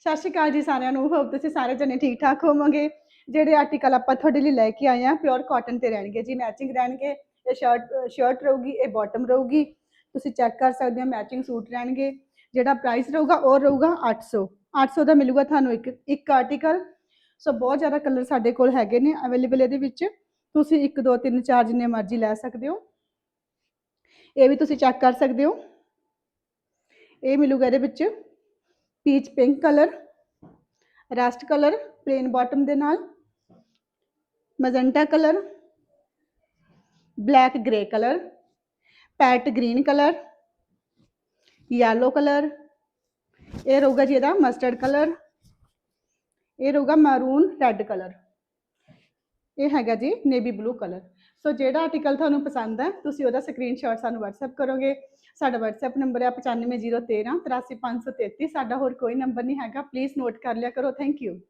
ਸਤਿ ਸ਼੍ਰੀ ਅਕਾਲ ਜੀ ਸਾਰਿਆਂ ਨੂੰ। ਹੋਪ ਤੁਸੀਂ ਸਾਰੇ ਜਣੇ ਠੀਕ ਠਾਕ ਹੋਵੋਗੇ। ਜਿਹੜੇ ਆਰਟੀਕਲ ਆਪਾਂ ਤੁਹਾਡੇ ਲਈ ਲੈ ਕੇ ਆਏ ਆ ਪਿਓਰ ਕਾਟਨ ਤੇ ਰਹਿਣਗੇ ਜੀ, ਮੈਚਿੰਗ ਰਹਿਣਗੇ। ਇਹ ਸ਼ਰਟ ਰਹੂਗੀ, ਇਹ ਬਾਟਮ ਰਹੂਗੀ। ਤੁਸੀਂ ਚੈੱਕ ਕਰ ਸਕਦੇ ਹੋ, ਮੈਚਿੰਗ ਸੂਟ ਰਹਿਣਗੇ। ਜਿਹੜਾ ਪ੍ਰਾਈਸ ਰਹੂਗਾ ਉਹ ਰਹੂਗਾ 800 ਦਾ ਮਿਲੂਗਾ ਤੁਹਾਨੂੰ ਇੱਕ ਆਰਟੀਕਲ। ਸੋ ਬਹੁਤ ਜ਼ਿਆਦਾ ਕਲਰ ਸਾਡੇ ਕੋਲ ਹੈਗੇ ਨੇ ਅਵੇਲੇਬਲ ਇਹਦੇ ਵਿੱਚ। ਤੁਸੀਂ 1 2 3 4 ਜਿੰਨੇ ਮਰਜ਼ੀ ਲੈ ਸਕਦੇ ਹੋ। ਇਹ ਵੀ ਤੁਸੀਂ ਚੈੱਕ ਕਰ ਸਕਦੇ ਹੋ। ਇਹ ਮਿਲੂਗਾ ਇਹਦੇ ਵਿੱਚ peach pink colour, rust colour plain bottom दे नाल, magenta colour, black grey colour, पैट ग्रीन कलर, येलो कलर, ये रहूगा जी ਇਹਦਾ मस्टर्ड कलर, ये रहूगा मैरून रेड कलर, ये हैगा जी नेवी ब्लू कलर। सो ਜਿਹੜਾ ਆਰਟੀਕਲ ਤੁਹਾਨੂੰ ਪਸੰਦ ਹੈ ਤੁਸੀਂ ਉਹਦਾ ਸਕਰੀਨਸ਼ਾਟ ਸਾਨੂੰ WhatsApp ਕਰੋਗੇ। ਸਾਡਾ WhatsApp ਨੰਬਰ ਹੈ 9501383533। ਸਾਡਾ ਹੋਰ ਕੋਈ ਨੰਬਰ ਨਹੀਂ ਹੈਗਾ, ਪਲੀਜ਼ ਨੋਟ ਕਰ ਲਿਆ ਕਰੋ। Thank you.